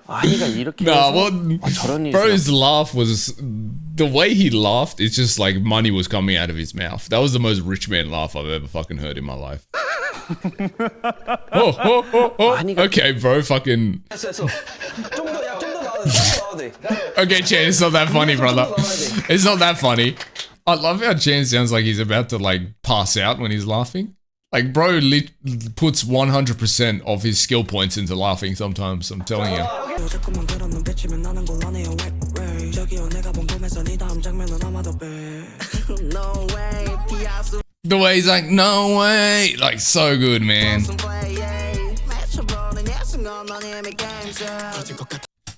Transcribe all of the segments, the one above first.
아니가 이렇게 bro's laugh was, the way he laughed, it's just like money was coming out of his mouth. That was the most rich man laugh I've ever fucking heard in my life. Okay, bro, fucking. Okay, Chan, it's not that funny, brother. It's not that funny. I love how Chan sounds like he's about to like pass out when he's laughing. Like, bro puts 100% of his skill points into laughing sometimes, I'm telling you. The way he's like, no way! Like, so good, man.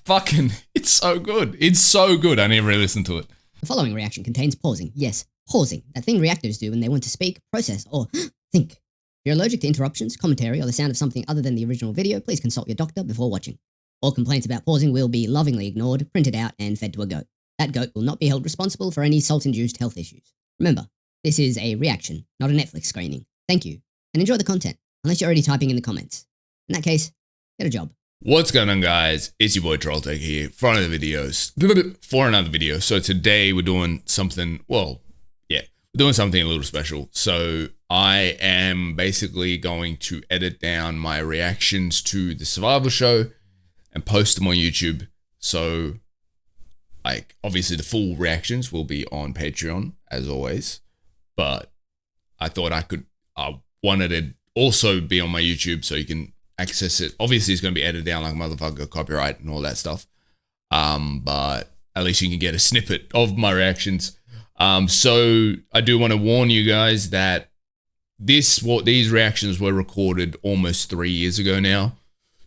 Fucking, it's so good. It's so good. I need to re-listen to it. The following reaction contains pausing. Yes, pausing. That thing reactors do when they want to speak, process, or think. If you're allergic to interruptions, commentary, or the sound of something other than the original video, please consult your doctor before watching. All complaints about pausing will be lovingly ignored, printed out, and fed to a goat. That goat will not be held responsible for any salt-induced health issues. Remember, this is a reaction, not a Netflix screening. Thank you, and enjoy the content, unless you're already typing in the comments. In that case, get a job. What's going on, guys? It's your boy Trolltek here for another video. So today we're doing something, well, yeah, we're doing something a little special. So I am basically going to edit down my reactions to the survival show and post them on YouTube. So, like, obviously the full reactions will be on Patreon as always, but I thought I wanted to also be on my YouTube so you can access it. Obviously it's going to be edited down like a motherfucker, copyright and all that stuff, but at least you can get a snippet of my reactions. So I do want to warn you guys that these reactions were recorded almost 3 years ago now,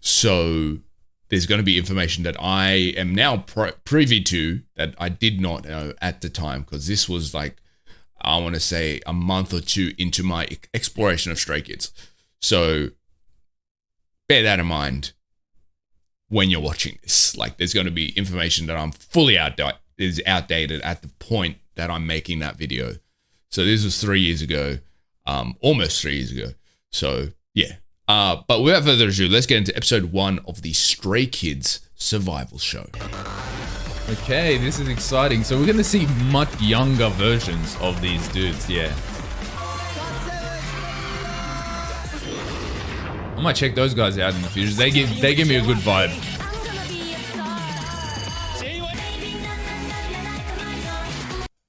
so there's going to be information that I am now privy to that I did not know at the time, because this was like, I want to say, a month or two into my exploration of Stray Kids. So bear that in mind when you're watching this. Like, there's going to be information that I'm fully outdated at the point that I'm making that video. So this was 3 years ago, almost 3 years ago. So yeah. But without further ado, let's get into episode 1 of the Stray Kids survival show. Okay, this is exciting. So we're going to see much younger versions of these dudes, yeah. I might check those guys out in the future. They give me a good vibe.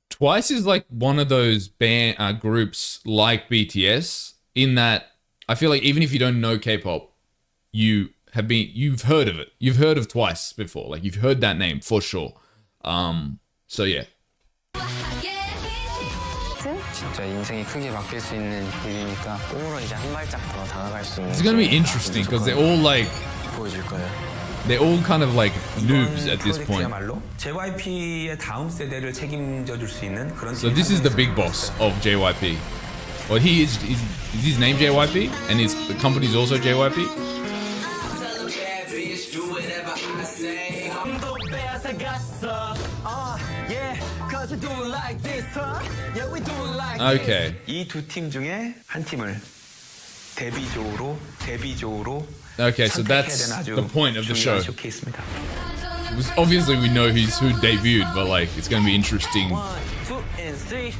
Twice is like one of those band groups like BTS, in that I feel like even if you don't know K-pop, you've heard of it. You've heard of Twice before. Like, you've heard that name for sure. So yeah. It's gonna be interesting because they're all like, they're all kind of like noobs at this point. So this is the big boss of JYP. Well, is his name JYP? And the company's also JYP? Okay. Okay, so that's the point of the show. Obviously we know who debuted, but like, it's gonna be interesting. 1, 2, and 3.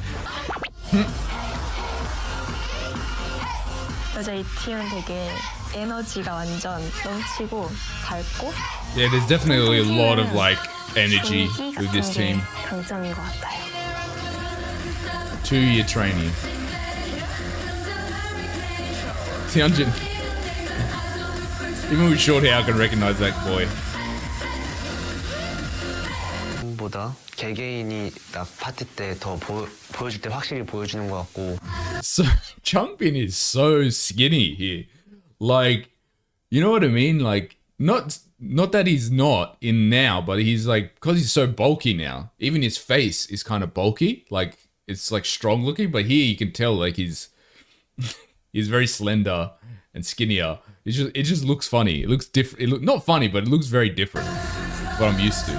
여자 이 팀은 되게 에너지가 완전 넘치고 밝고. Yeah, there's definitely a lot of like energy with this team. 강점인 것 같아요. 2-year trainee. Tianjin. Even with short hair, I can recognize that boy. 보다 개개인이 딱 파티 때 더 보여줄 때 확실히 보여주는 것 같고. So Changbin is so skinny here, like, you know what I mean? Like, not that he's not in now, but he's like, because he's so bulky now. Even his face is kind of bulky, like it's like strong looking, but here you can tell like he's very slender and skinnier. It just looks funny. It looks different. It look not funny, but it looks very different. What I'm used to.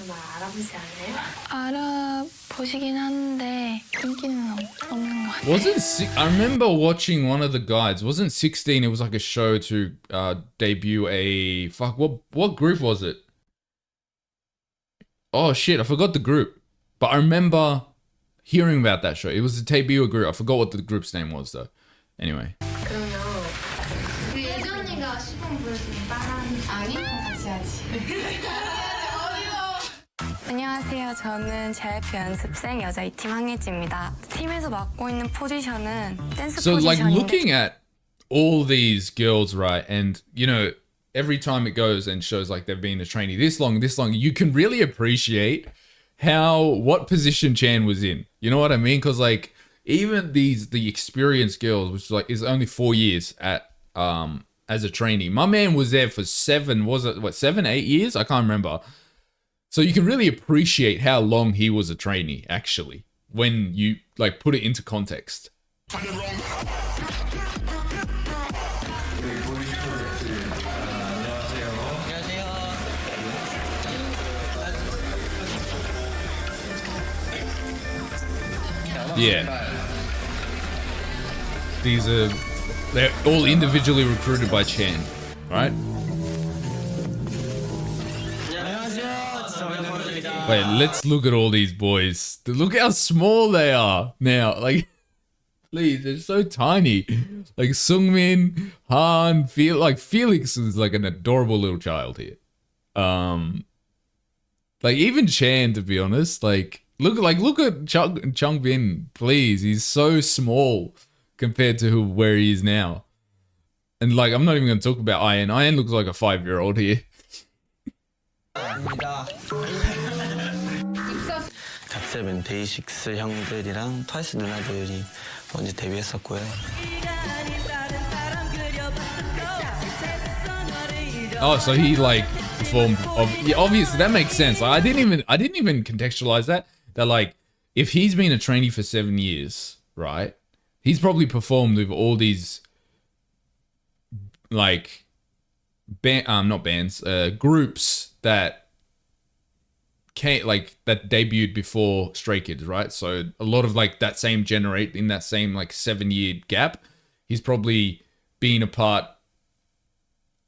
아마 알아보지 않나요? 알아보시긴 하는데 인기는 없는 것 같아요. I remember watching one of the guides. Wasn't 16? It was like a show to debut a what group was it? Oh shit, I forgot the group. But I remember hearing about that show. It was a debut group. I forgot what the group's name was though. Anyway. 그러면 그 예전 언니가 시범 보여주는 빨간 아니? 같이 하지. 안녕하세요. 저는 JYP 연습생 여자 2팀 황예지입니다. 팀에서 맡고 있는 포지션은 댄스 So like 포지션인데 looking at all these girls, right? And you know, every time it goes and shows like they've been a trainee this long, you can really appreciate what position Chan was in. You know what I mean? Because like even the experienced girls, which like is only 4 years at as a trainee. My man was there for 7, 8 years? I can't remember. So you can really appreciate how long he was a trainee, actually, when you like put it into context. Yeah. They're all individually recruited by Chan, right? Wait, let's look at all these boys. Look how small they are now. Like, please, they're so tiny. Like Sungmin, Han, Felix is like an adorable little child here. Like even Chan, to be honest, look at Changbin, please. He's so small compared to where he is now. And like, I'm not even going to talk about Ian. Ian looks like a 5-year-old here. 갓세븐, 데이식스 형들이랑 트와이스 누나들이 먼저 데뷔했었고요. Oh, so he like performed. Obviously, that makes sense. I didn't even contextualize that. That like, if he's been a trainee for 7 years, right? He's probably performed with all these like groups that that debuted before Stray Kids, right? So a lot of like that same in that same like 7-year gap, he's probably been a part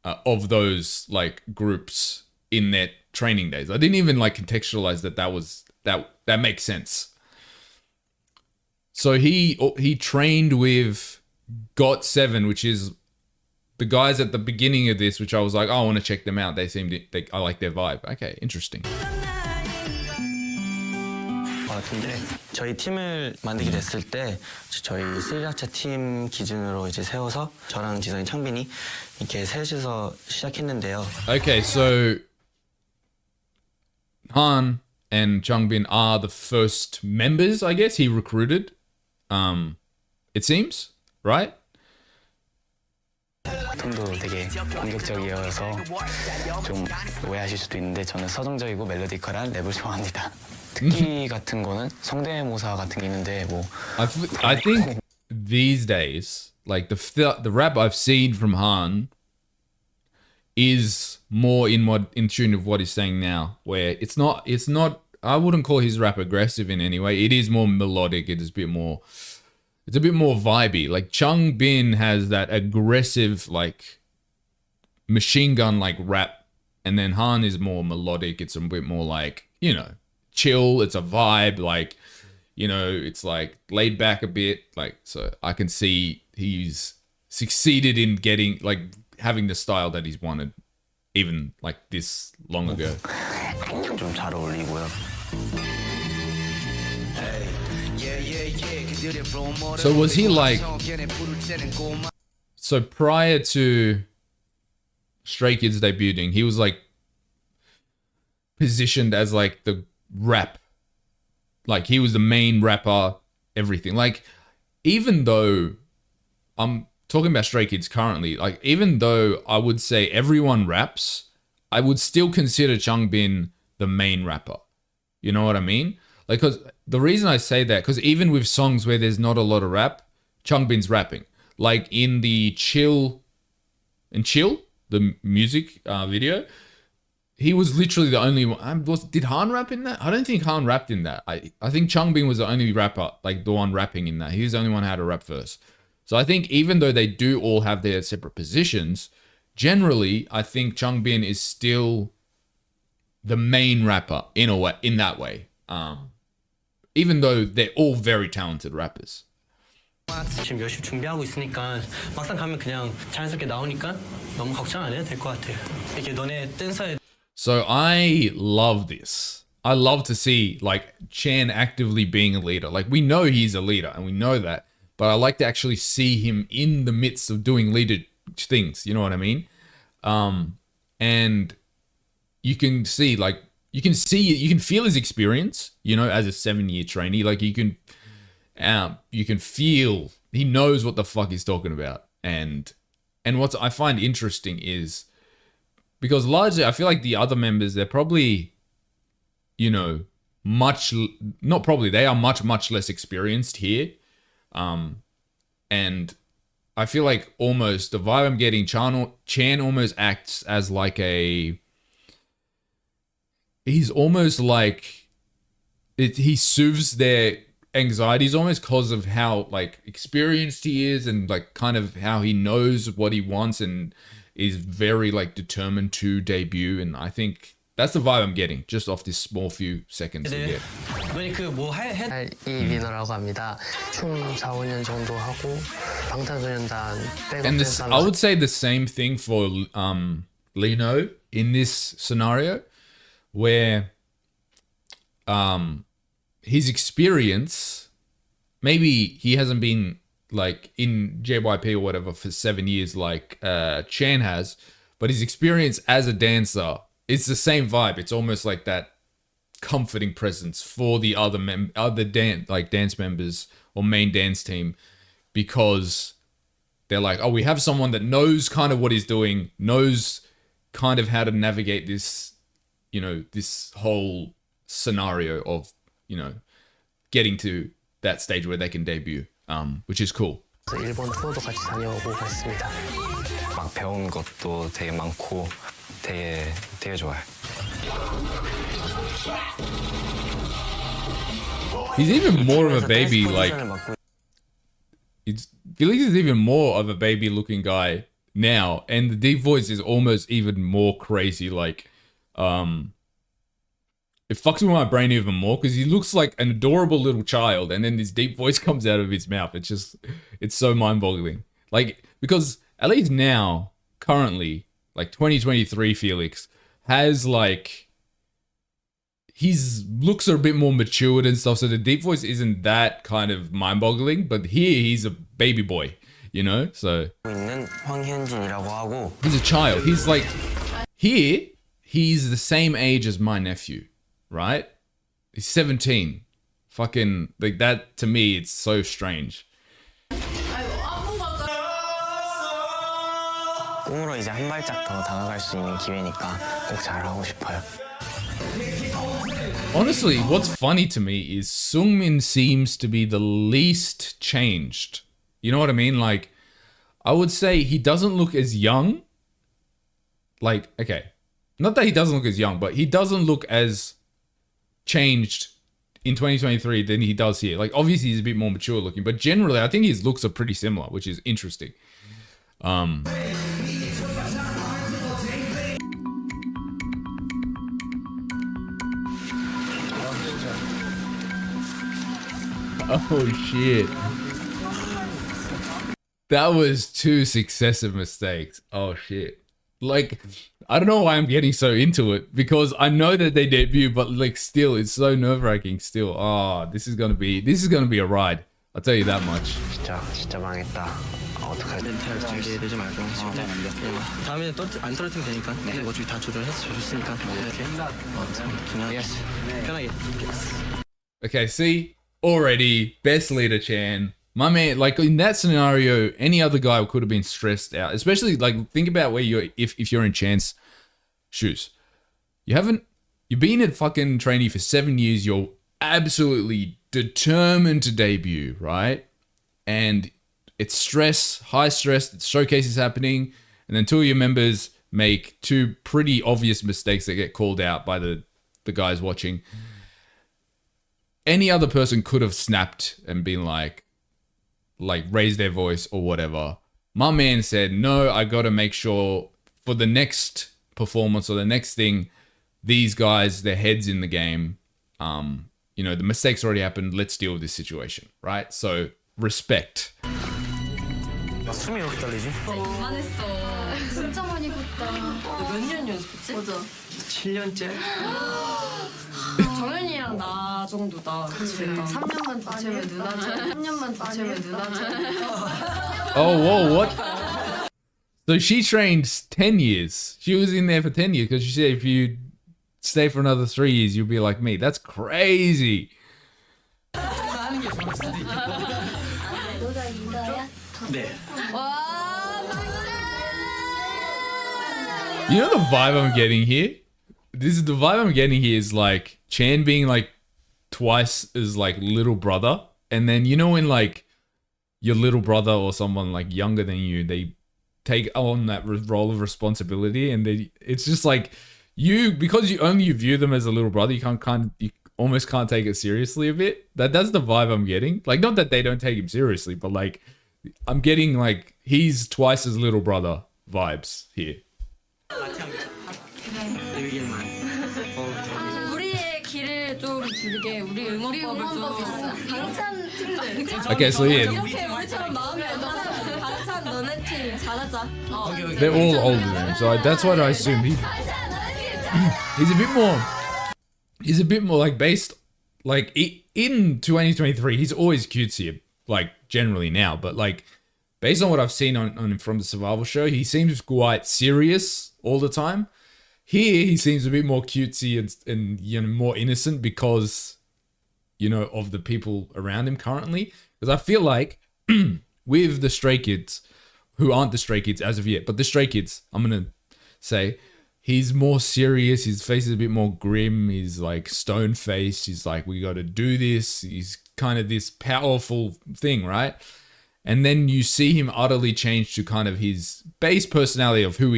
of those like groups in their training days. I didn't even like contextualize that makes sense. So he trained with GOT7, which is the guys at the beginning of this, which I was like, oh, I want to check them out. I like their vibe. Okay, interesting. 근데 저희 팀을 만들게 됐을 때 저희 스리라차 팀 기준으로 이제 세워서 저랑 지성이, 창빈이 이렇게 셋이서 시작했는데요. Okay, so Han and Changbin are the first members, I guess, he recruited. It seems, right? 톤도 되게 공격적이어서 좀 오해하실 수도 있는데 저는 서정적이고 멜로디컬한 랩을 좋아합니다. 특기 같은 거는 성대모사 같은 게 있는데 뭐 I think these days, like the rap I've seen from Han is more in tune with what he's saying now, where it's not I wouldn't call his rap aggressive in any way. It is more melodic. It's a bit more vibey. Like Changbin has that aggressive like machine gun like rap, and then Han is more melodic. It's a bit more like, you know, chill. It's a vibe, like, you know, it's like laid back a bit, like, so I can see he's succeeded in getting like having the style that he's wanted even like this long ago. 좀 잘 어울리고요. So was he like, so prior to Stray Kids debuting, he was like positioned as like the rap, like he was the main rapper, everything. Like, even though I'm talking about Stray Kids currently, like even though I would say everyone raps, I would still consider Changbin the main rapper. You know what I mean? Like, cause the reason I say that, because even with songs where there's not a lot of rap, Changbin's rapping. Like in the Chill, the music video, he was literally the only one. Did Han rap in that? I don't think Han rapped in that. I think Changbin was the only rapper, like the one rapping in that. He was the only one who had to rap first. So I think even though they do all have their separate positions, generally I think Changbin is still the main rapper in a way, in that way. Even though they're all very talented rappers. 지금 열심히 준비하고 있으니까 막상 가면 그냥 자연스럽게 나오니까 너무 걱정 안 해도 될 것 같아요. 이게 너네 댄서에 So I love this. I love to see like Chan actively being a leader. Like we know he's a leader and we know that, but I like to actually see him in the midst of doing leader things. You know what I mean? And you can see like, you can feel his experience, you know, as a 7-year trainee. Like you can feel he knows what the fuck he's talking about. And what I find interesting is, because largely I feel like the other members, they're probably, you know, they are much less experienced here. And I feel like almost the vibe I'm getting, Chan almost acts as like he's almost like, he soothes their anxieties almost because of how like experienced he is and like kind of how he knows what he wants and is very like determined to debut. And I think that's the vibe I'm getting just off this small few seconds we get. 이 리더라고 합니다. 춤 4, 5년 정도 하고 방탄소년단 백업 And this, I would say the same thing for Lino in this scenario, where his experience, maybe he hasn't been like in JYP or whatever for 7 years like Chan has, but his experience as a dancer, it's the same vibe. It's almost like that comforting presence for the other dance members or main dance team, because they're like, oh, we have someone that knows kind of what he's doing, knows kind of how to navigate this, you know, this whole scenario of, you know, getting to that stage where they can debut, which is cool. 일본 투어도 같이 다녀오고 갔습니다. 막 배운 것도 되게 많고 되게 좋아요. He's even more of a baby, like Felix is even more of a baby looking guy now, and the deep voice is almost even more crazy. Like, it fucks with my brain even more because he looks like an adorable little child, and then this deep voice comes out of his mouth. It's so mind-boggling. Like, because at least now, currently, like 2023 Felix has like, his looks are a bit more matured and stuff, so the deep voice isn't that kind of mind-boggling, but here he's a baby boy, you know? So he's a child. He's like, here, he's the same age as my nephew, right? He's 17. Fucking, like that, to me, it's so strange. 꿈으로 이제 한 발짝 더 다가갈 수 있는 기회니까 꼭 잘하고 싶어요. Honestly, what's funny to me is Seungmin seems to be the least changed. You know what I mean? Like, I would say he doesn't look as young. Like, okay, not that he doesn't look as young, but he doesn't look as changed in 2023 than he does here. Like, obviously he's a bit more mature looking, but generally I think his looks are pretty similar, which is interesting. Oh shit. That was 2 successive mistakes. Oh shit. Like, I don't know why I'm getting so into it, because I know that they debut, but like still, it's so nerve-wracking still. Oh, this is gonna be a ride. I'll tell you that much. 진짜 망했다. 어떡하지? 멘탈 준비되지 말고 다음에는 안 떨어뜨리면 되니까 내가 어차피 다 조절했으니까 이렇게 그냥 편하게. Okay, see? Already, best leader Chan. My man, like in that scenario, any other guy could have been stressed out. Especially like, think about where you're, if you're in Chan's shoes. You've been a fucking trainee for 7 years. You're absolutely determined to debut, right? And it's stress, high stress. The showcase is happening. And then 2 of your members make two pretty obvious mistakes that get called out by the guys watching. Any other person could have snapped and been like raised their voice or whatever. My man said, no, I got to make sure for the next performance or the next thing, these guys, their heads in the game. You know, the mistakes already happened. Let's deal with this situation, right? So respect. 숨이 이렇게 떨리지? 이만했어. 진짜 많이 컸다. 몇 년 연습했지? 맞아. 7년째? 정현이랑 나 정도다. 그치? 3년만 더 채면 누나처럼. 3년만 더 채면 누나처럼. Oh, whoa, what? So she trained 10 years. She was in there for 10 years because she said if you stay for another 3 years, you'll be like me. That's crazy. 네. You know the vibe I'm getting here? This is the vibe I'm getting here is like Chan being like twice as like little brother. And then you know when like your little brother or someone like younger than you, they take on that role of responsibility and it's just like you, because you only view them as a little brother, you almost can't take it seriously a bit. That's the vibe I'm getting. Like not that they don't take him seriously, but like I'm getting like he's twice as little brother vibes here. 우리의 길을 좀 줄게. 우리 응원법을 좀. 방찬 팀들. Okay, so yeah, 이렇게 우리처럼 마음이 없는 방찬 너네 팀 잘하자. they're all older than him, so that's what I assume. He's a bit more like based like in 2023. He's always cutesy, like generally now, but like based on what I've seen on him from the survival show, he seems quite serious all the time. Here, he seems a bit more cutesy and you know more innocent because you know of the people around him currently. Because I feel like with the Stray Kids, who aren't the Stray Kids as of yet, but the Stray Kids, I'm gonna say he's more serious. His face is a bit more grim. He's like stone faced. He's like, we got to do this. He's kind of this powerful thing, right? And then you see him utterly change to kind of his base personality of how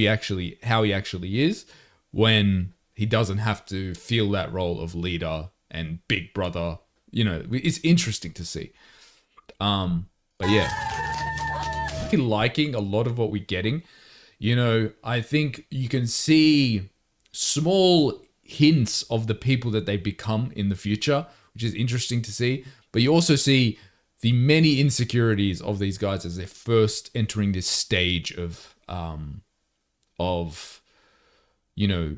he actually is when he doesn't have to feel that role of leader and big brother. You know, it's interesting to see. But yeah, liking a lot of what we're getting. You know, I think you can see small hints of the people that they become in the future, which is interesting to see. But you also see the many insecurities of these guys as they're first entering this stage of you know,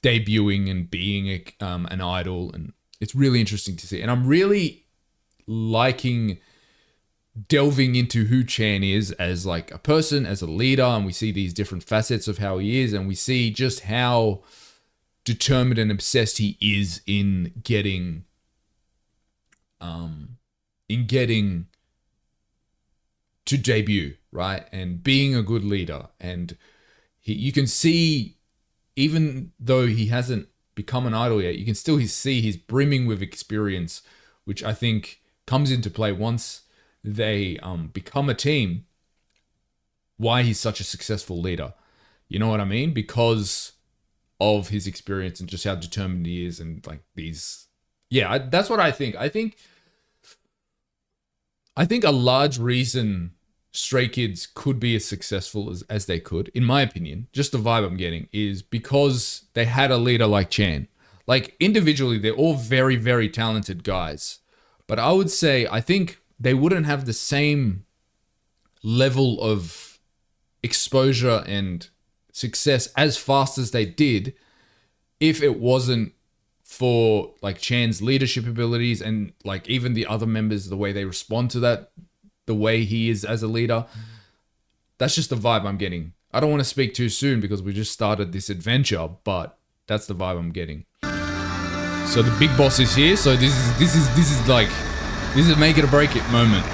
debuting and being an idol, and it's really interesting to see. And I'm really liking delving into who Chan is as like a person, as a leader, and we see these different facets of how he is, and we see just how determined and obsessed he is in getting to debut, right? And being a good leader. And you can see, even though he hasn't become an idol yet, you can still see he's brimming with experience, which I think comes into play once they become a team, why he's such a successful leader. You know what I mean? Because of his experience and just how determined he is, and like these, yeah, that's what I think. I think a large reason Stray Kids could be as successful as they could, in my opinion, just the vibe I'm getting, is because they had a leader like Chan. Like individually, they're all very, very talented guys. But I would say, I think they wouldn't have the same level of exposure and success as fast as they did if it wasn't for like Chan's leadership abilities and like even the other members, the way they respond to that, the way he is as a leader. That's just the vibe I'm getting. I don't want to speak too soon because we just started this adventure, but that's the vibe I'm getting. So the big boss is here. So this is a make it or break it moment.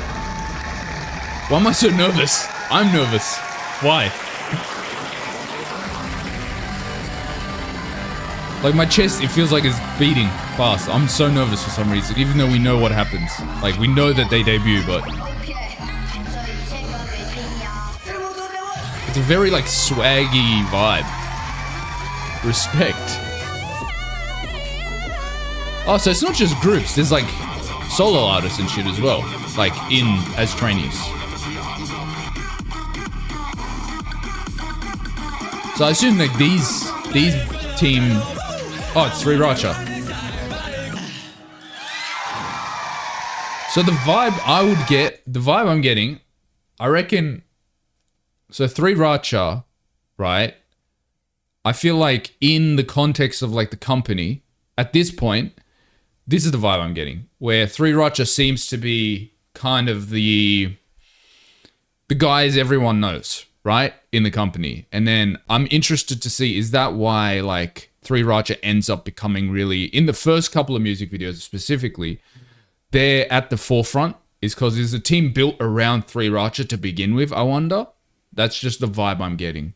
Why am I so nervous? I'm nervous. Why? Like my chest, it feels like it's beating fast. I'm so nervous for some reason, even though we know what happens. Like we know that they debut, but It's a very like swaggy vibe. Respect. Oh, so it's not just groups. There's like solo artists and shit as well, like in as trainees. So I assume like these team. Oh, it's Sriracha. So the vibe I'm getting, I reckon. So Sriracha, right? I feel like in the context of like the company at this point, this is the vibe I'm getting, where Sriracha seems to be kind of the guys everyone knows, right, in the company. And then I'm interested to see, is that why like Sriracha ends up becoming really, in the first couple of music videos specifically, they're at the forefront, is because there's a team built around Sriracha to begin with, I wonder. That's just the vibe I'm getting.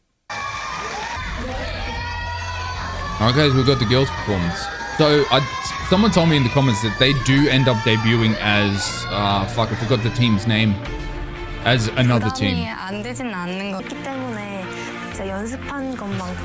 Alright guys, we've got the girls' performance. So someone told me in the comments that they do end up debuting as, fuck, I forgot the team's name. As another team.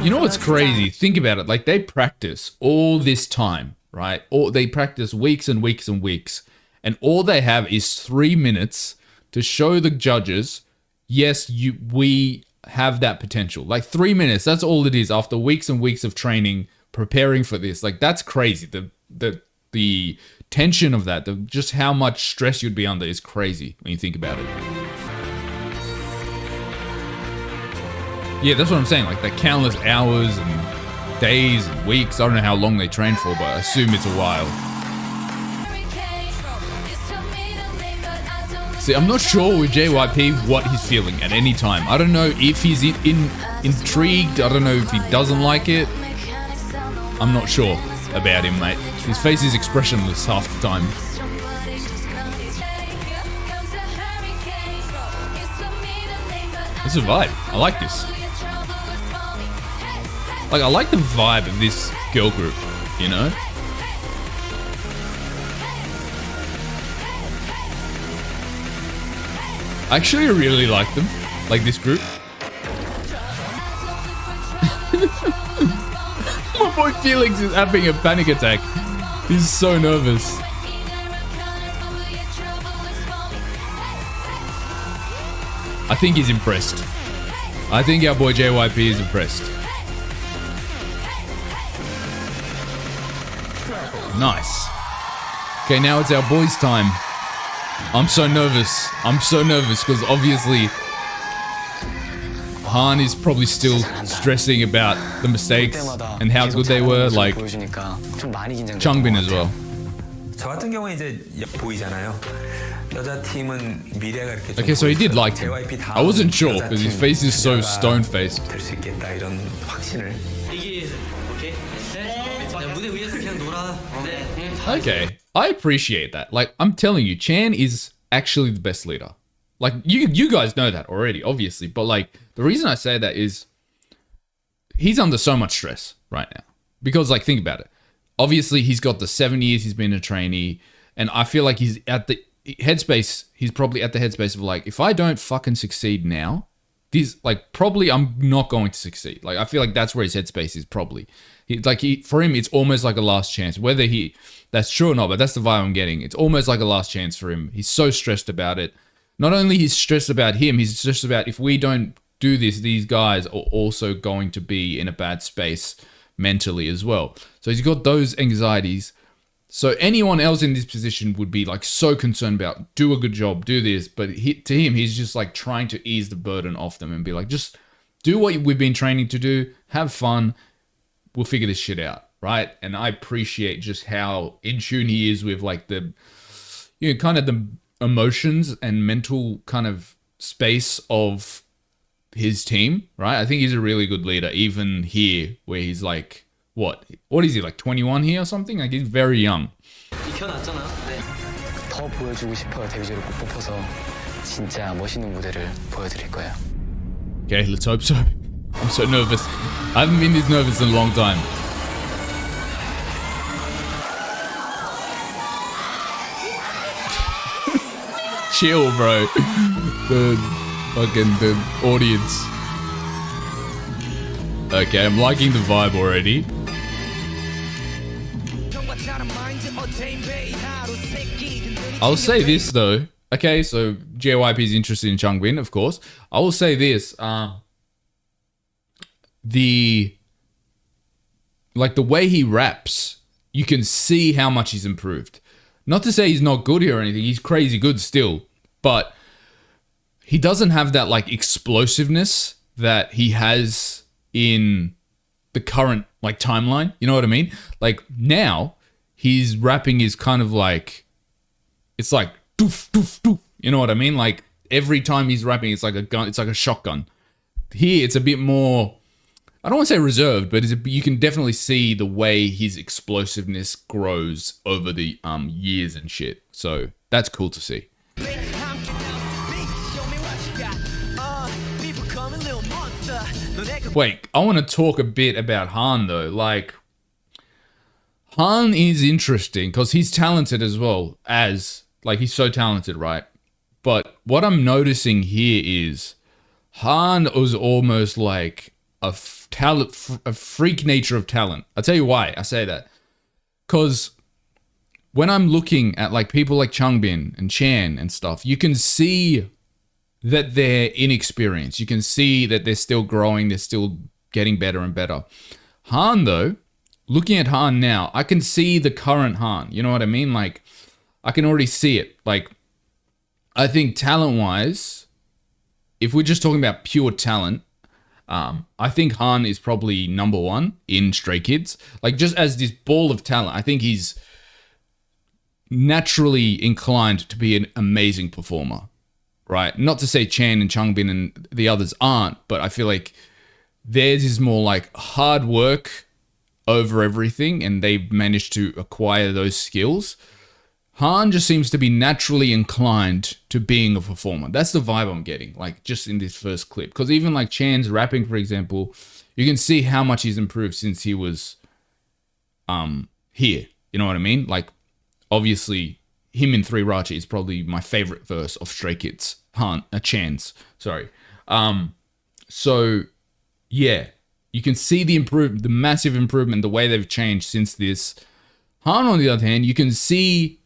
You know what's crazy? Think about it. Like they practice all this time, right? Or they practice weeks and weeks and weeks. And all they have is 3 minutes to show the judges, yes, we have that potential. Like 3 minutes, that's all it is after weeks and weeks of training, preparing for this. Like that's crazy. The tension of that, just how much stress you'd be under is crazy when you think about it. Yeah, that's what I'm saying. Like the countless hours and days and weeks. I don't know how long they train for, but I assume it's a while. See, I'm not sure with JYP what he's feeling at any time. I don't know if he's intrigued. I don't know if he doesn't like it. I'm not sure about him, mate. His face is expressionless half the time. This is a vibe. I like this. Like, I like the vibe of this girl group, you know? I actually really like them. Like this group. My boy Felix is having a panic attack. He's so nervous. I think he's impressed. I think our boy JYP is impressed. Nice. Okay, now it's our boys' time. I'm so nervous. I'm so nervous because obviously Han is probably still stressing about the mistakes and how good they were, like Changbin as well. Okay, so he did like him. I wasn't sure because his face is so stone-faced. Okay, I appreciate that. Like, I'm telling you, Chan is actually the best leader. Like, you guys know that already, obviously. But, like, the reason I say that is he's under so much stress right now. Because, like, think about it. Obviously, he's got the 7 years he's been a trainee. And I feel like he's at the headspace. He's probably at the headspace of, like, if I don't fucking succeed now, probably I'm not going to succeed. Like, I feel like that's where his headspace is probably. For him, it's almost like a last chance. Whether that's true or not, but that's the vibe I'm getting. It's almost like a last chance for him. He's so stressed about it. Not only he's stressed about him, he's stressed about if we don't do this, these guys are also going to be in a bad space mentally as well. So he's got those anxieties. So anyone else in this position would be like so concerned about do a good job, do this. But to him, he's just like trying to ease the burden off them and be like, just do what we've been training to do. Have fun. We'll figure this shit out, right? And I appreciate just how in tune he is with like the, kind of the emotions and mental kind of space of his team, right? I think he's a really good leader, even here where he's like, what is he, like 21 here or something? Like he's very young. 더 보여주고 싶어요. 데뷔조를 꼭 뽑혀서 진짜 멋있는 무대를 보여드릴 거예요. Okay, let's hope so. I'm so nervous. I haven't been this nervous in a long time. Chill, bro. The audience. Okay, I'm liking the vibe already. I'll say this though. Okay, so JYP is interested in Changbin, of course. I will say this. The way he raps, you can see how much he's improved. Not to say he's not good here or anything. He's crazy good still, but he doesn't have that like explosiveness that he has in the current like timeline. You know what I mean? Like now, his rapping is kind of like, it's like doof doof doof. You know what I mean? Like every time he's rapping, it's like a gun. It's like a shotgun. Here, it's a bit more. I don't want to say reserved, but you can definitely see the way his explosiveness grows over the years and shit. So that's cool to see. Wait, I want to talk a bit about Han though. Like, Han is interesting because he's talented as well as, like, he's so talented, right? But what I'm noticing here is Han was almost like a freak nature of talent. I'll tell you why I say that. Because when I'm looking at like people like Changbin and Chan and stuff, you can see that they're inexperienced. You can see that they're still growing. They're still getting better and better. Han though, looking at Han now, I can see the current Han. You know what I mean? Like, I can already see it. Like, I think talent-wise, if we're just talking about pure talent, I think Han is probably number one in Stray Kids. Like, just as this ball of talent, I think he's naturally inclined to be an amazing performer, right? Not to say Chan and Changbin and the others aren't, but I feel like theirs is more like hard work over everything, and they've managed to acquire those skills. Han just seems to be naturally inclined to being a performer. That's the vibe I'm getting, like, just in this first clip. Because even like Chan's rapping, for example, you can see how much he's improved since he was here. You know what I mean? Like, obviously, him in 3 Racha is probably my favorite verse of Stray Kids. Chan's, sorry. So, yeah. You can see the massive improvement, the way they've changed since this. Han, on the other hand, you can see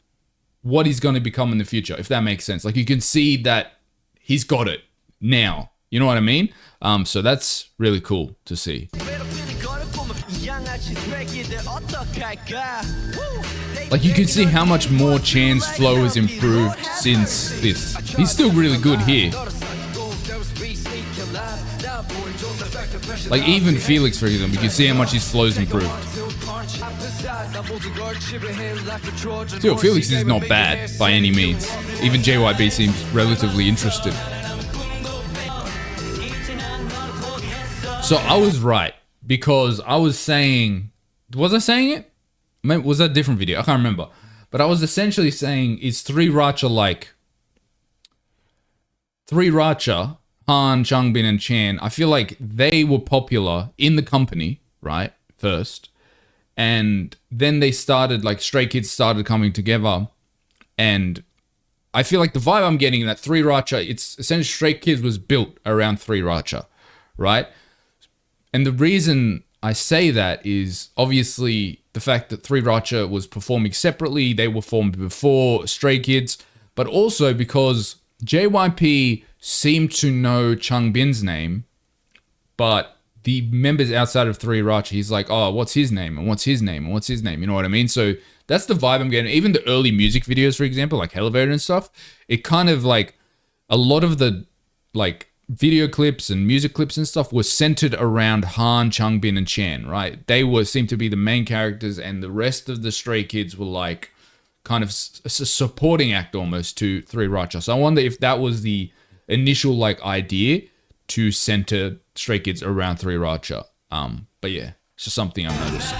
what he's going to become in the future, if that makes sense. Like, you can see that he's got it now. You know what I mean? So that's really cool to see. Like, you can see how much more Chan's flow has improved since this. He's still really good here. Like, even Felix, for example, you can see how much his flow's improved. Still, Felix is not bad by any means. Even JYP seems relatively interested. So I was right, because I was saying... Was I saying it? Was that a different video? I can't remember. But I was essentially saying, is 3 Racha like... 3 Racha, Han, Changbin, and Chan, I feel like they were popular in the company, right? First. And then they started, like, Stray Kids started coming together. And I feel like the vibe I'm getting in that 3 Racha, it's essentially Stray Kids was built around 3 Racha, right? And the reason I say that is obviously the fact that 3 Racha was performing separately. They were formed before Stray Kids, but also because JYP seemed to know Changbin's name, but the members outside of 3 Racha, he's like, oh, what's his name? And what's his name? And what's his name? You know what I mean? So that's the vibe I'm getting. Even the early music videos, for example, like Elevator and stuff, it kind of like, a lot of the like video clips and music clips and stuff were centered around Han, Changbin, and Chan, right? They seemed to be the main characters, and the rest of the Stray Kids were like kind of a supporting act almost to 3 Racha. So I wonder if that was the initial like idea to center Stray Kids around 3 Racha. But yeah, it's just something I've noticed.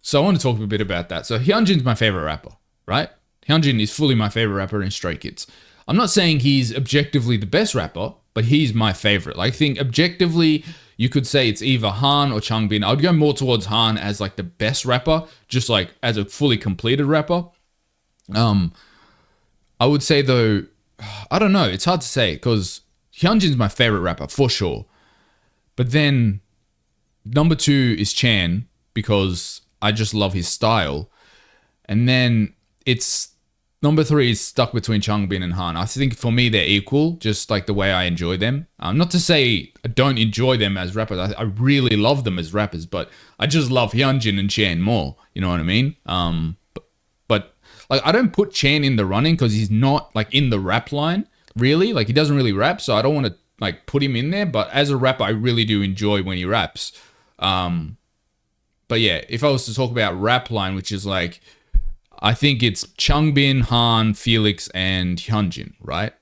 So I want to talk a bit about that. So Hyunjin's my favorite rapper, right? Hyunjin is fully my favorite rapper in Stray Kids. I'm not saying he's objectively the best rapper, but he's my favorite. Like, I think objectively, you could say it's either Han or Changbin. I would go more towards Han as like the best rapper, just like as a fully completed rapper. I would say though, I don't know. It's hard to say because Hyunjin's my favorite rapper for sure. But then number 2 is Chan because I just love his style. And then it's number 3 is stuck between Changbin and Han. I think for me they're equal, just like the way I enjoy them. Not to say I don't enjoy them as rappers. I really love them as rappers, but I just love Hyunjin and Chan more. You know what I mean? But like I don't put Chan in the running because he's not like in the rap line. Really, like he doesn't really rap, so I don't want to like put him in there. But as a rapper, I really do enjoy when he raps. But yeah, if I was to talk about rap line, which is like, I think it's Changbin, Han, Felix, and Hyunjin, right?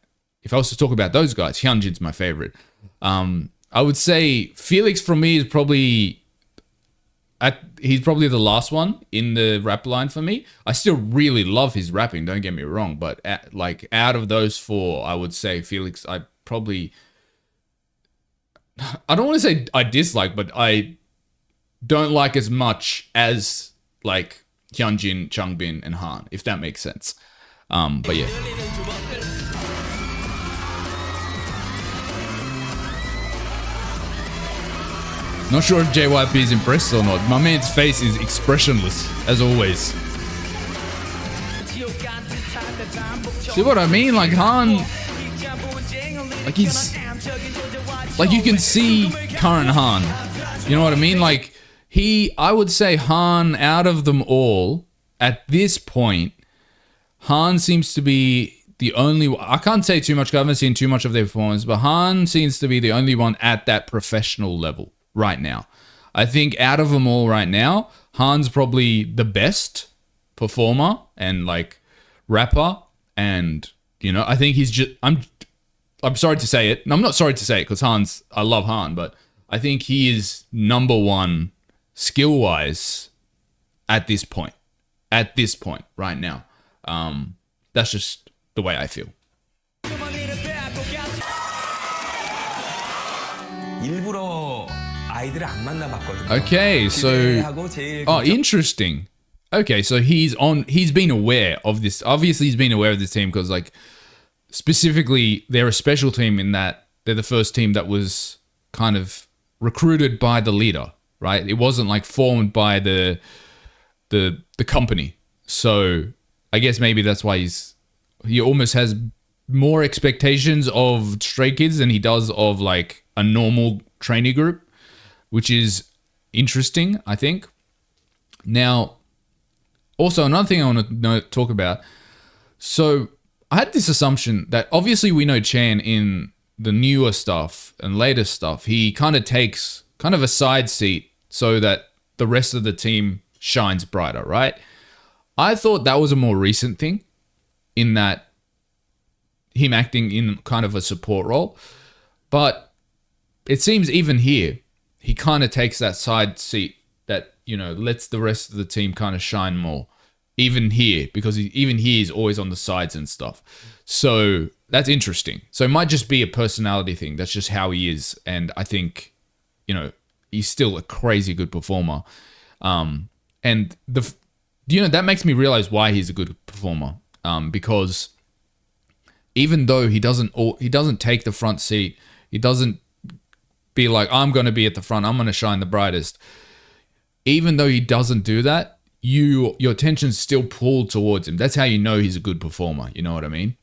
If I was to talk about those guys, Hyunjin's my favorite. I would say Felix for me is probably he's probably the last one in the rap line for me. I still really love his rapping, don't get me wrong, but like out of those 4, I would say Felix I don't want to say I dislike, but I don't like as much as like Hyunjin, Changbin, and Han, if that makes sense. But yeah. Not sure if JYP is impressed or not. My man's face is expressionless, as always. See what I mean? Like Han, like he's, like you can see current Han. You know what I mean? Like I would say Han, out of them all, at this point, Han seems to be the only one. I can't say too much because I haven't seen too much of their performance, but Han seems to be the only one at that professional level right now. I think out of them all right now, Han's probably the best performer and like rapper. And, you know, I think he's just, I'm sorry to say it. I'm not sorry to say it because I love Han, but I think he is number 1 skill-wise at this point right now. That's just the way I feel. Okay, so interesting. Okay, so he's been aware of this. Obviously he's been aware of this team because like specifically they're a special team in that they're the first team that was kind of recruited by the leader, right? It wasn't like formed by the company. So I guess maybe that's why he almost has more expectations of Stray Kids than he does of like a normal trainee group, which is interesting, I think. Now, also another thing I want to talk about. So I had this assumption that obviously we know Chan in the newer stuff and later stuff, he kind of takes kind of a side seat so that the rest of the team shines brighter, right? I thought that was a more recent thing in that him acting in kind of a support role. But it seems even here, he kind of takes that side seat that, you know, lets the rest of the team kind of shine more. Even here, because even he is always on the sides and stuff. So that's interesting. So it might just be a personality thing. That's just how he is. And I think, you know, he's still a crazy good performer. And that makes me realize why he's a good performer. Because even though he doesn't take the front seat, he doesn't be like, I'm going to be at the front, I'm going to shine the brightest. Even though he doesn't do that, your attention's still pulled towards him. That's how you know he's a good performer. You know what I mean?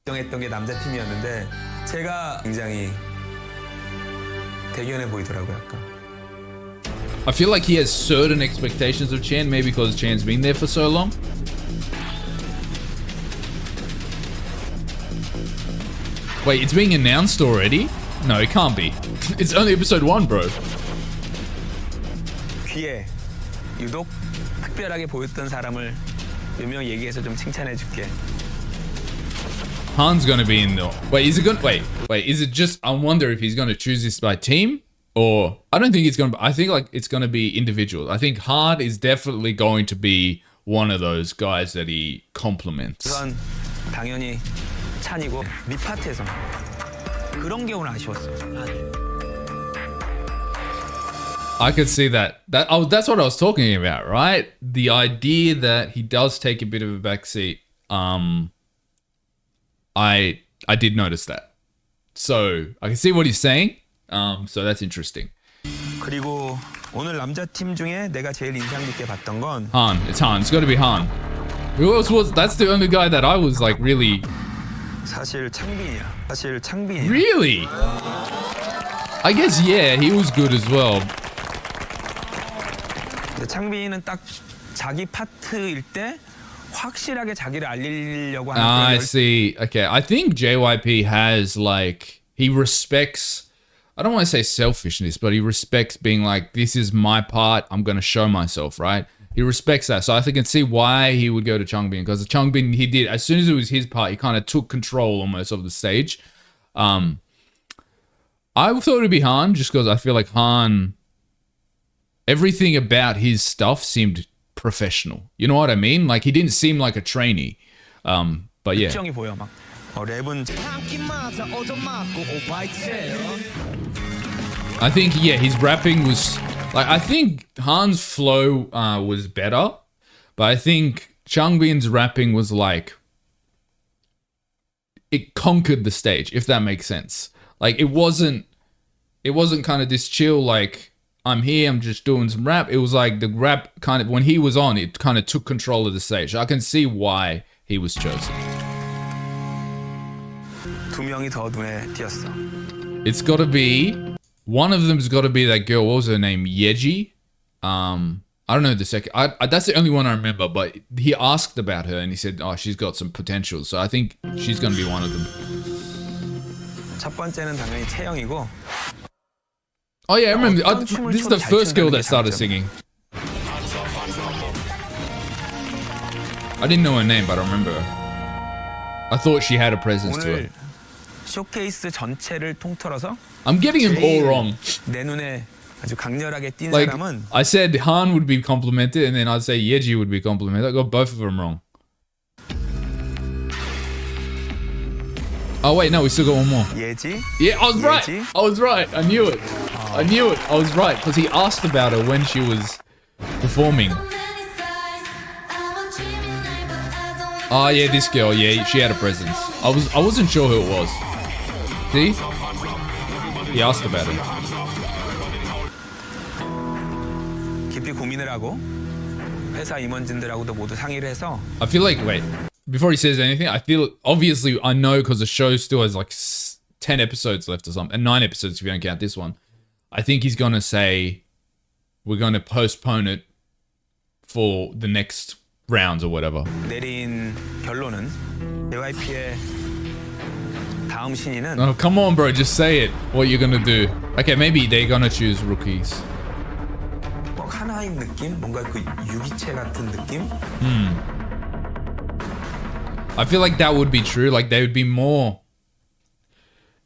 했던 게 남자 팀이었는데 제가 굉장히 대견해 보이더라고요, 아까. I feel like he has certain expectations of Chan, maybe because Chan's been there for so long. Wait, it's being announced already? No, it can't be. It's only episode 1, bro. 귀에 유독 특별하게 보였던 사람을 몇 명 얘기해서 좀 칭찬해 줄게. Han's gonna be in the... Wait, is it just... I wonder if he's gonna choose this by team? Or... I don't think it's gonna... I think like it's gonna be individual. I think Han is definitely going to be one of those guys that he compliments. 우선 당연히 찬이고 미 파트에서 그런 게 오늘 아쉬웠어. I could see that. That's what I was talking about, right? The idea that he does take a bit of a backseat. I I did notice that. So I can see what he's saying. So that's interesting. 그리고 오늘 남자 팀 중에 내가 제일 인상 깊게 봤던 건 Han. It's Han. It's got to be Han. Who else was? That's the only guy that I was like really. 사실 창빈이야. Really? I guess yeah, he was good as well. 근데 창빈이는 딱 자기 파트일 때 확실하게 자기를 알리려고 하는 그런 I see. Okay, I think JYP has like he respects. I don't want to say selfishness, but he respects being like, this is my part. I'm gonna show myself, right? He respects that, so I can see why he would go to Changbin because Changbin he did as soon as it was his part, he kind of took control almost of the stage. I thought it'd be Han just because I feel like Han, everything about his stuff seemed professional. You know what I mean? Like he didn't seem like a trainee. But yeah. 특정이 보여 막. 랩은 I think yeah, his rapping was like I think Han's flow was better, but I think Changbin's rapping was like it conquered the stage, if that makes sense. Like it wasn't kind of this chill like I'm here, I'm just doing some rap. It was like the rap kind of when he was on, it kind of took control of the stage. I can see why he was chosen. 두 명이 더 눈에 띄었어. It's got to be one of them's got to be that girl. What was her name? Yeji. I don't know the second. That's the only one I remember. But he asked about her and he said, "Oh, she's got some potential." So I think she's going to be one of them. 첫 번째는 당연히 채영이고. Oh yeah, I remember. This is the first girl that started singing. I didn't know her name, but I remember her. I thought she had a presence to her. 쇼케이스 전체를 통틀어서 I'm getting them all wrong. 내 눈에 아주 강렬하게 띈 Like 사람은 I said, Han would be complimented, and then I'd say Yeji would be complimented. I got both of them wrong. Oh wait, no, we still got one more. 예지? Yeah, I was right. 예지? I was right. I knew it. I knew it. I was right because he asked about her when she was performing. Oh yeah, this girl. Yeah, she had a presence. I wasn't sure who it was. See? He asked about it. 깊이 고민을 하고 회사 임원진들하고도 모두 상의를 해서 I feel like, wait, before he says anything, I feel, obviously, I know because the show still has like 10 episodes left or something, and 9 episodes if you don't count this one. I think he's going to say, we're going to postpone it for the next rounds or whatever. 내린 결론은 JYP의 다음 신인은 Oh, come on, bro, just say it, what you're going to do. Okay, maybe they're going to choose rookies. 뭐 하나인 느낌? 뭔가 그 유기체 같은 느낌? I feel like that would be true. Like they would be more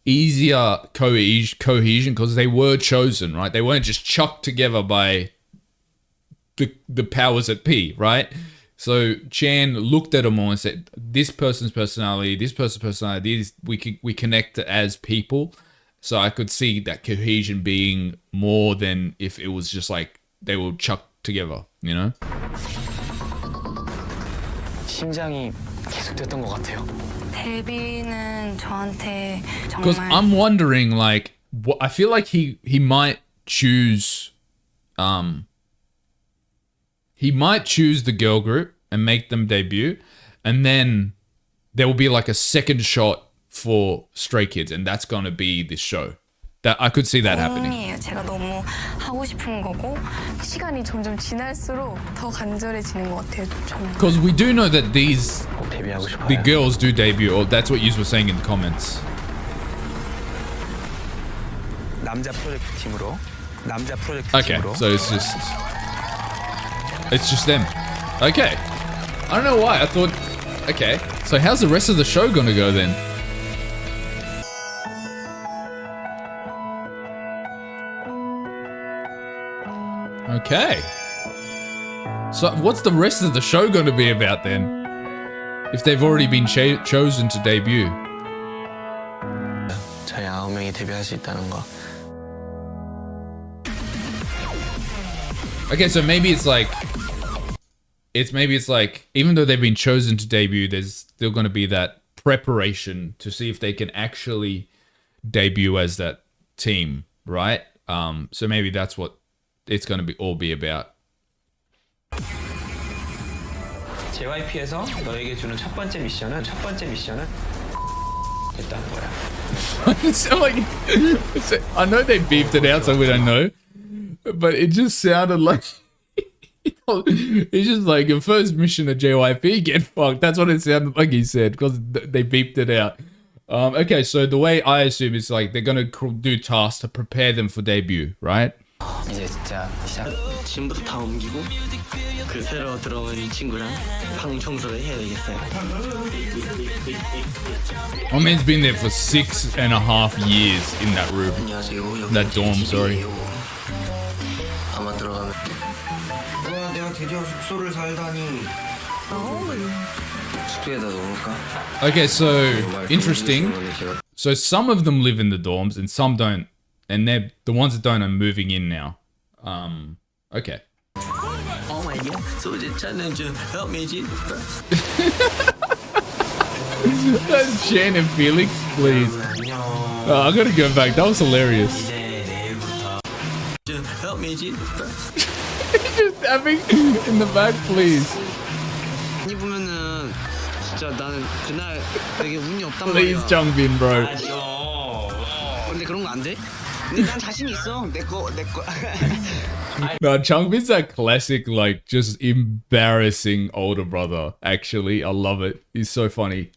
easier cohesion because they were chosen, right? They weren't just chucked together by the powers at P, right? So Chan looked at them all and said, "This person's personality, this person's personality, we connect as people." So I could see that cohesion being more than if it was just like they were chucked together, you know? 심장이 계속 뛰었던 것 같아요. 데뷔는 저한테 Because 정말 I'm wondering, like, I feel like he might choose, he might choose the girl group and make them debut, and then there will be like a second shot for Stray Kids, and that's gonna be this show. That I could see that happening. 꿈이에요. 제가 너무 하고 싶은 거고 시간이 점점 지날수록 더 간절해지는 것 같아요. 정말. Because we do know that these 데뷔하고 싶어요. the girls do debut, or that's what you were saying in the comments. 남자 프로젝트 팀으로 Okay, so it's just them. Okay, I don't know why I thought. Okay, so how's the rest of the show gonna go then? Okay. So what's the rest of the show going to be about then? If they've already been chosen to debut. 저희 9명이 데뷔할 수 있다는 거. Okay, so maybe it's like even though they've been chosen to debut, there's still going to be that preparation to see if they can actually debut as that team, right? So maybe that's what it's going to be all be about. JYP에서 너에게 주는 첫 번째 미션은 됐다는 거야. It's like, I know they beeped it out, so we don't know, but it just sounded like it's just like your first mission at JYP, get fucked. That's what it sounded like he said because they beeped it out. Okay, so the way I assume is like they're gonna do tasks to prepare them for debut, right? 이제 진짜 시작. 짐부터 다 옮기고 그 새로 들어온 이 친구랑 방 청소를 해야 되겠어요. My man's been there for 6.5 years in that room, that dorm. Sorry. 아마 들어가면. 와, 내가 드디어 숙소를 살다니. 숙소에다 놓을까? Okay, so interesting. So some of them live in the dorms and some don't, and they're the ones that don't are moving in now. Okay. Oh my god, so the challenge help me first. That's Jen and Felix, please. Oh, I gotta go back. That was hilarious. Help me first. Just having in the back, please. 이 보면은 진짜 나는 그날 되게 운이 없단 Please, 말이야. Jungbin, bro. 근데 그런 거 안 돼? 근데 난 자신 있어. 내 거. No, Chungbin's that classic, like, just embarrassing older brother. Actually, I love it. He's so funny.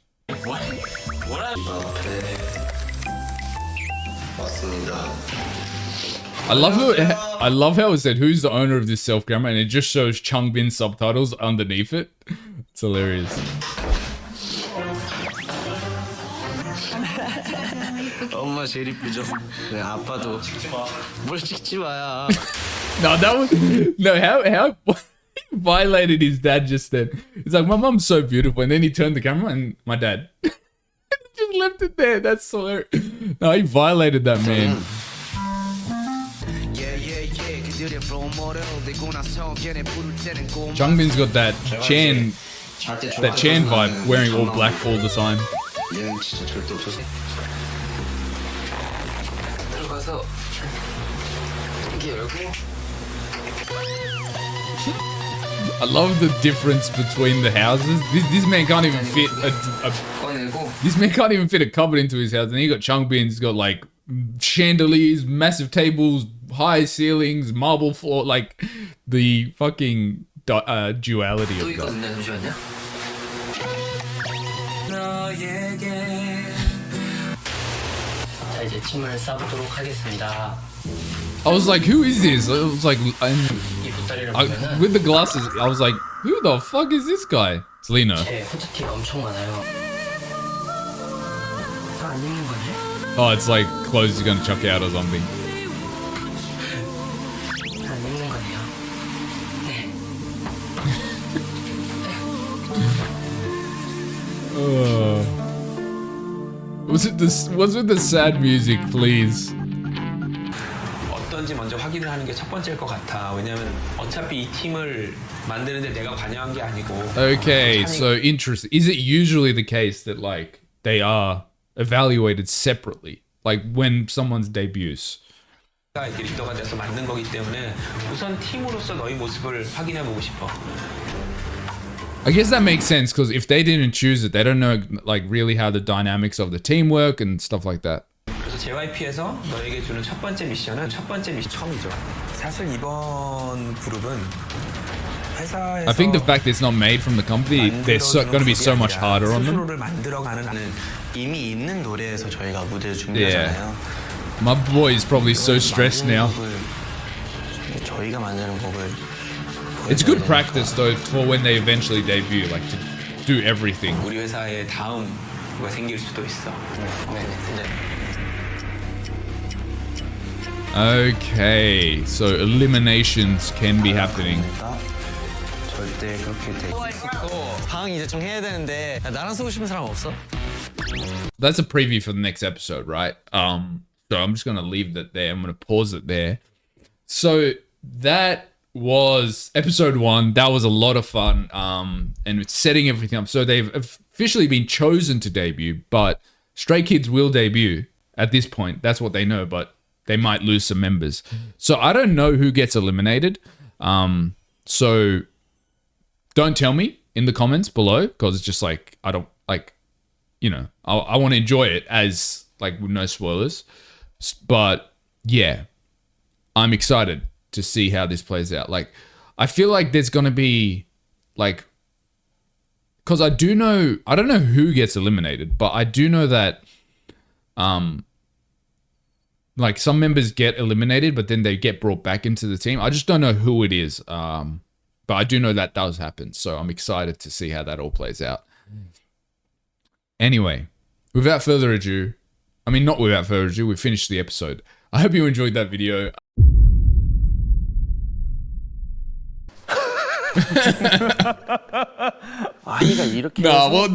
I love how it said, "Who's the owner of this self camera?" and it just shows Chungbin subtitles underneath it. It's hilarious. 엄마 제일 이쁘죠? 네, 아빠도 뭘 찍지 마야. No, that was no how he violated his dad just then. He's like, "My mom's so beautiful," and then he turned the camera and my dad just left it there. That's so hilarious. No, he violated that man. Jungbin's got that Chan vibe, wearing all black all the time. 들어가서 이렇게 열고. I love the difference between the houses. This man can't even fit this man can't even fit a cupboard into his house, and he got Chungbin's got like chandeliers, massive tables, high ceilings, marble floor, like the fucking duality of God. 자, 이제 침을 싸보도록 하겠습니다. I was like, who is this? I was like, with the glasses, I was like, who the fuck is this guy? It's Lena. 제 후드티가 엄청 많아요. 안 입는 거지? Oh, it's like clothes you're gonna chuck out or something. 안 입는 거네요. 네. What's with the sad music, please? 어떤지 먼저 확인을 하는 게 첫 번째일 것 같아. 왜냐면 어차피 이 팀을 만드는데 내가 관여한 게 아니고. Okay, so interesting. Is it usually the case that like they are evaluated separately, like when someone's debuts? 이렇게 리더가 돼서 만든 거기 때문에 우선 팀으로서 너희 모습을 확인해 보고 싶어. I guess that makes sense because if they didn't choose it, they don't know like really how the dynamics of the team work and stuff like that. 그래서 JYP에서 너에게 주는 첫 번째 미션은 처음이죠. 사실 이번 그룹은 회사에서 I think the fact it's not made from the company, they're going to be so much harder on them. 스스로를 만들어가는 이미 있는 노래에서 저희가 무대를 준비하잖아요. My boy is probably so stressed now. 저희가 만드는 곡을 It's good practice though for when they eventually debut, like to do everything. 우리 회사에 다음가 생길 수도 있어. Okay, so eliminations can be happening. 절대 그렇게 돼. 방 이제 좀 해야 되는데 나랑 쓰고 싶은 사람 없어? That's a preview for the next episode, right? So I'm just gonna leave that there. I'm gonna pause it there. So that was episode 1. That was a lot of fun. And it's setting everything up. So they've officially been chosen to debut, but Stray Kids will debut at this point. That's what they know, but they might lose some members. So I don't know who gets eliminated. So don't tell me in the comments below, because it's just like, I don't like, you know, I want to enjoy it as like with no spoilers. But yeah, I'm excited to see how this plays out. Like, I feel like there's going to be like, because I don't know who gets eliminated, but I do know that like some members get eliminated, but then they get brought back into the team. I just don't know who it is. But I do know that does happen. So I'm excited to see how that all plays out. Anyway, without further ado, I mean, not without further ado, we finished the episode. I hope you enjoyed that video. Nah, well,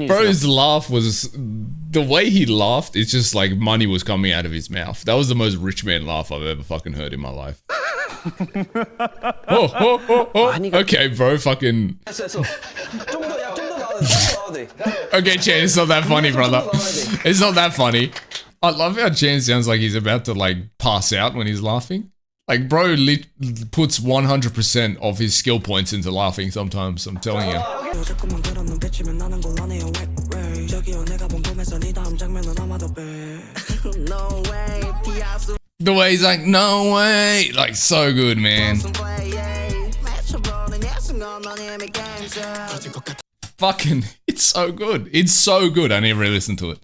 bro's laugh was, the way he laughed, it's just like money was coming out of his mouth. That was the most rich man laugh I've ever fucking heard in my life. Okay, bro, fucking. Okay, Chan, it's not that funny, brother. It's not that funny. I love how Chan sounds like he's about to like pass out when he's laughing. Like, bro puts 100% of his skill points into laughing sometimes, I'm telling you. The way he's like, no way! Like, so good, man. Fucking, it's so good. It's so good. I never really listened to it.